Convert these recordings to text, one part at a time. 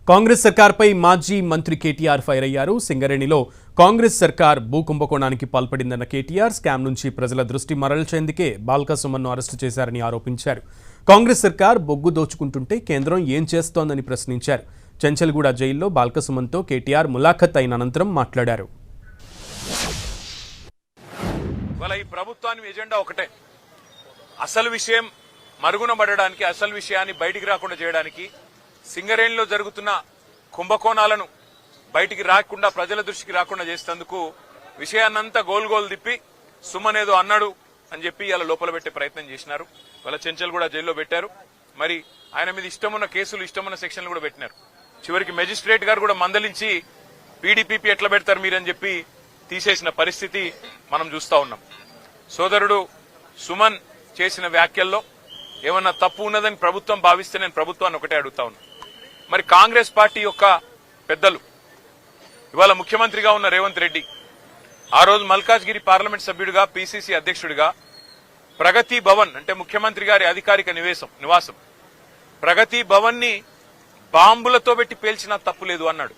కాంగ్రెస్ సర్కార్పై మాజీ మంత్రి కేటీఆర్ ఫైర్ అయ్యారు. సింగరేణిలో కాంగ్రెస్ సర్కార్ భూ కుంభకోణానికి పాల్పడిందన్న కేటీఆర్ స్కామ్ నుంచి ప్రజల దృష్టి మరల్చేందుకే బాల్క సుమన్ను అరెస్టు చేశారని ఆరోపించారు. కాంగ్రెస్ సర్కార్ బొగ్గు దోచుకుంటుంటే కేంద్రం ఏం చేస్తోందని ప్రశ్నించారు. చెంచల్గూడ జైల్లో బాల్క సుమన్తో కేటీఆర్ ములాఖత్ అయిన అనంతరం మాట్లాడారు. ఈ ప్రభుత్వానికి ఎజెండా ఒకటే, అసలు విషయం మరుగున పడడానికి, అసలు విషయాన్ని బయటికి రాకుండా చేయడానికి, సింగరేణిలో జరుగుతున్న కుంభకోణాలను బయటికి రాకుండా, ప్రజల దృష్టికి రాకుండా చేసేందుకు విషయాన్నంతా గోల్ తిప్పి సుమన్ ఏదో అన్నాడు అని చెప్పి ఇలా లోపల పెట్టే ప్రయత్నం చేసినారు. వాళ్ళ చెంచల్ కూడా జైల్లో పెట్టారు. మరి ఆయన మీద ఇష్టమున్న కేసులు, ఇష్టమున్న సెక్షన్లు కూడా పెట్టినారు. చివరికి మెజిస్ట్రేట్ గారు కూడా మందలించి పీడీపీపీ ఎట్లా పెడతారు మీరని చెప్పి తీసేసిన పరిస్థితి మనం చూస్తా ఉన్నాం. సోదరుడు సుమన్ చేసిన వ్యాఖ్యల్లో ఏమన్నా తప్పు ఉన్నదని ప్రభుత్వం భావిస్తే నేను ప్రభుత్వాన్ని ఒకటే అడుగుతా ఉన్నా. మరి కాంగ్రెస్ పార్టీ యొక్క పెద్దలు, ఇవాళ ముఖ్యమంత్రిగా ఉన్న రేవంత్ రెడ్డి, ఆ రోజు మల్కాజ్గిరి పార్లమెంట్ సభ్యుడిగా, పీసీసీ అధ్యక్షుడిగా ప్రగతి భవన్ అంటే ముఖ్యమంత్రి గారి అధికారిక నివాసం ప్రగతి భవన్ ని బాంబులతో పెట్టి పేల్చినా తప్పులేదు అన్నాడు.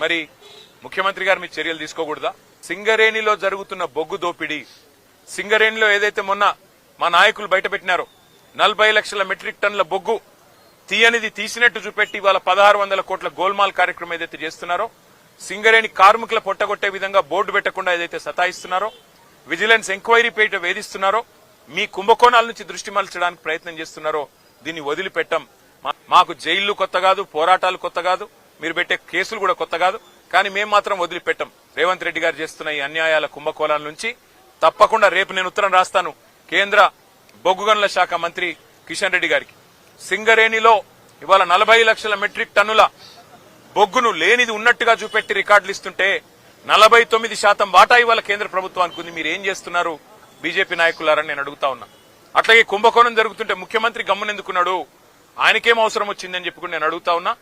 మరి ముఖ్యమంత్రి గారు మీ చర్యలు తీసుకోకూడదా? సింగరేణిలో జరుగుతున్న బొగ్గు దోపిడీ, సింగరేణిలో ఏదైతే మొన్న మా నాయకులు బయటపెట్టినారో 40 లక్షల మెట్రిక్ టన్నుల బొగ్గు తీయనిది తీసినట్టు చూపెట్టి ఇవాళ 1600 కోట్ల గోల్మాల్ కార్యక్రమం ఏదైతే చేస్తున్నారో, సింగరేణి కార్మికుల పొట్టగొట్టే విధంగా బోర్డు పెట్టకుండా ఏదైతే సతాయిస్తున్నారో, విజిలెన్స్ ఎంక్వైరీ పేట వేధిస్తున్నారో, మీ కుంభకోణాల నుంచి దృష్టి మరల్చడానికి ప్రయత్నం చేస్తున్నారో, దీన్ని వదిలిపెట్టం. మాకు జైళ్లు కొత్త కాదు, పోరాటాలు కొత్త కాదు, మీరు పెట్టే కేసులు కూడా కొత్త కాదు. కానీ మేము మాత్రం వదిలిపెట్టం. రేవంత్ రెడ్డి గారు చేస్తున్న ఈ అన్యాయాల కుంభకోణాల నుంచి తప్పకుండా రేపు నేను ఉత్తరం రాస్తాను కేంద్ర బొగ్గు గనుల శాఖ మంత్రి కిషన్ రెడ్డి గారికి. సింగరేణిలో ఇవాళ 40 లక్షల మెట్రిక్ టన్నుల బొగ్గును లేనిది ఉన్నట్టుగా చూపెట్టి రికార్డులు ఇస్తుంటే 49% వాటా ఇవాళ కేంద్ర ప్రభుత్వానికి ఉంది. మీరు ఏం చేస్తున్నారు బీజేపీ నాయకులారని నేను అడుగుతా ఉన్నా. అట్లాగే కుంభకోణం జరుగుతుంటే ముఖ్యమంత్రి గమ్మునెందుకున్నాడు, ఆయనకేం అవసరం వచ్చిందని చెప్పుకుని నేను అడుగుతా ఉన్నా.